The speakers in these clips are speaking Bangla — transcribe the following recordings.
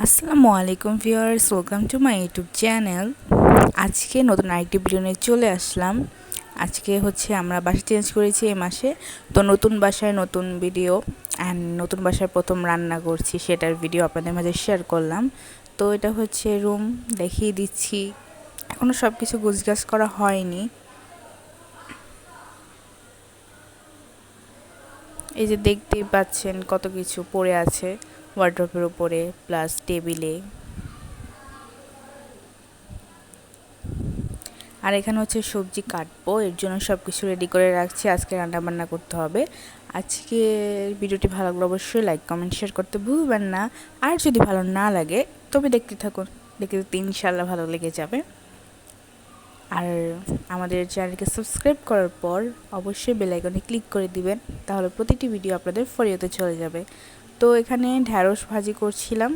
আসসালামু আলাইকুম viewers, welcome to my YouTube channel. আজকে নতুন আরেকটি ভিডিও নিয়ে চলে আসলাম। আজকে হচ্ছে আমরা বাসা চেঞ্জ করেছি এই মাসে, তো নতুন বাসায় নতুন ভিডিও অ্যান্ড নতুন বাসায় প্রথম রান্না করছি সেটার ভিডিও আপনাদের মাঝে শেয়ার করলাম। তো এটা হচ্ছে রুম, দেখিয়ে দিচ্ছি। এখনও সব কিছু গুছগাছ করা হয়নি। এই যে দেখতেই পাচ্ছেন কত কিছু পড়ে আছে ওয়ার্ড্রোবের উপরে প্লাস টেবিলে। আর এখানে হচ্ছে সবজি কাটবো, এর জন্য সব কিছু রেডি করে রাখছি। আজকে রান্না বান্না করতে হবে। আজকে ভিডিওটি ভালো লাগলে অবশ্যই লাইক কমেন্ট শেয়ার করতে ভুলবেন না। আর যদি ভালো না লাগে তবে দেখতে থাকুন, দেখতে দেখতে ইনশাল্লাহ ভালো লেগে যাবে। আর আমাদের চ্যানেলকে সাবস্ক্রাইব করার পর অবশ্যই বেল আইকনে ক্লিক করে দিবেন, তাহলে প্রতিটি ভিডিও আপনাদের ফরিওতে চলে যাবে। তো এখানে ঢ্যাঁড়স ভাজি করছিলাম।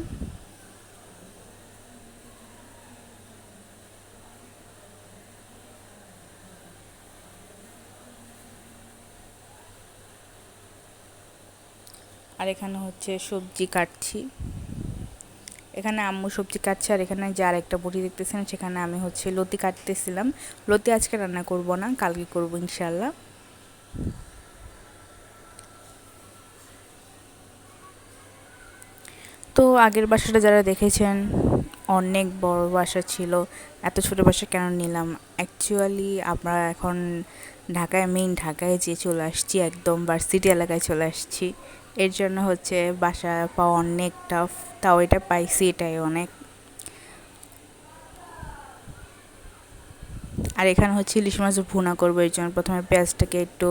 আর এখানে হচ্ছে সবজি কাটছি। এখানে আম্মু সবজি কাটছে, আর এখানে যে আরেকটা বটি দেখতেছেন সেখানে আমি হচ্ছে লতি কাটতেছিলাম। লতি আজকে রান্না করব না, কালকে করব ইনশাল্লাহ। তো আগের বাসাটা যারা দেখেছেন অনেক বড় বাসা ছিল। এত ছোট বাসা কেন নিলাম? অ্যাকচুয়ালি আমরা এখন ঢাকায় যে চলে আসছি, একদম ভার্সিটি এলাকায় চলে আসছি। এর জন্য হচ্ছে বাসা পাওয়া অনেক টাফ, তাও এটা পাইছি, এটাই অনেক। আর এখানে হচ্ছে ইলিশ মাছ ভুনা করবো, এর জন্য প্রথমে পেঁয়াজটাকে একটু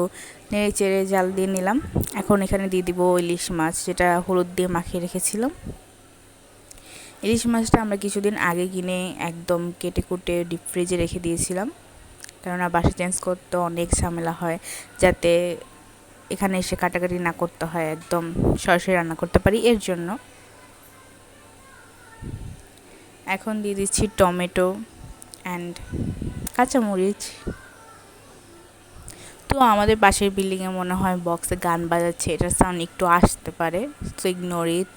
নেড়ে চেড়ে জাল দিয়ে নিলাম। এখন এখানে দিয়ে দিব ইলিশ মাছ, যেটা হলুদ দিয়ে মাখিয়ে রেখেছিলাম। ইলিশ মাছটা আমরা কিছুদিন আগে কিনে একদম কেটে কুটে ডিপ ফ্রিজে রেখে দিয়েছিলাম, কেননা বাসা চেঞ্জ করতে অনেক ঝামেলা হয়, যাতে এখানে এসে কাটাকাটি না করতে হয়, একদম সরাসরি রান্না করতে পারি এর জন্য। এখন দিয়ে দিচ্ছি টমেটো অ্যান্ড কাঁচামরিচ। তো আমাদের পাশের বিল্ডিংয়ে মনে হয় বক্সে গান বাজাচ্ছে, এটার সাউন্ড একটু আসতে পারে, সো ইগনোর ইট।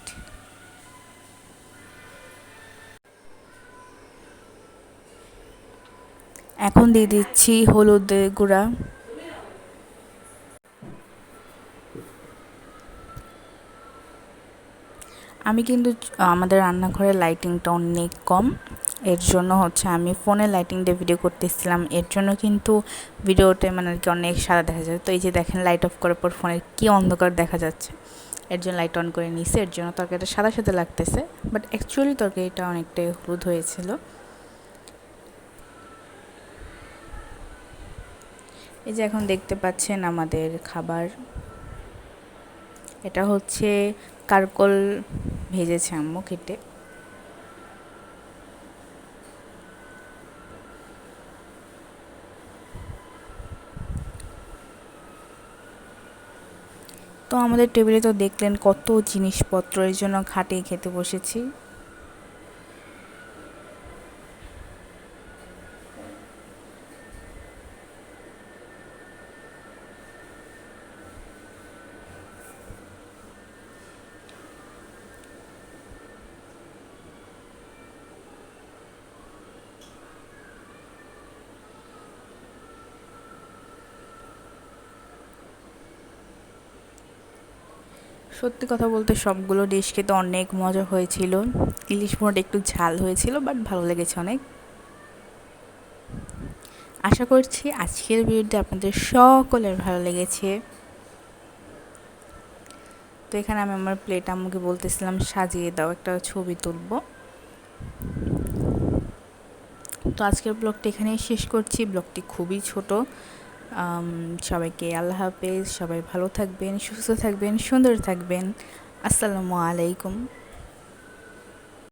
এখন দিয়ে দিচ্ছি হলুদের গুঁড়া। আমি কিন্তু আমাদের রান্নাঘরের লাইটিংটা অনেক কম, এর জন্য হচ্ছে আমি ফোনের লাইটিং দিয়ে ভিডিও করতেছিলাম, এর জন্য কিন্তু ভিডিওতে মানে আর কি অনেক সাদা দেখা যায়। তো এই যে দেখেন লাইট অফ করার পর ফোনের কী অন্ধকার দেখা যাচ্ছে, এর জন্য লাইট অন করে নিয়েছি, এর জন্য তরকারিটা সাদা সাদা লাগতেছে, বাট অ্যাকচুয়ালি তরকারিটা অনেকটাই হলুদ হয়েছিল। এই যে এখন দেখতে পাচ্ছেন আমাদের খাবার, এটা হচ্ছে কারকল ভেজেছে আম্মু কেটে। তো আমাদের টেবিলে তো দেখলেন কত জিনিসপত্র, এর জন্য খাটেই খেতে বসেছি। সত্যি কথা বলতে সবগুলো ডিশ খেতে অনেক মজা হয়েছিল। ইলিশ ভুনাটা একটু ঝাল হয়েছিল, বাট ভালো লেগেছে অনেক। আশা করছি আজকের ভিডিওটি আপনাদের সকলের ভালো লেগেছে। তো এখানে আমি আমার প্লেট আম্মুকে বলতেছিলাম সাজিয়ে দাও, একটা ছবি তুলব। তো আজকের ব্লগটা এখানেই শেষ করছি, ব্লগটি খুবই ছোট। সবাইকে আল্লাহ হাফেজ, সবাই ভালো থাকবেন, সুস্থ থাকবেন, সুন্দর থাকবেন। আসসালামু আলাইকুম।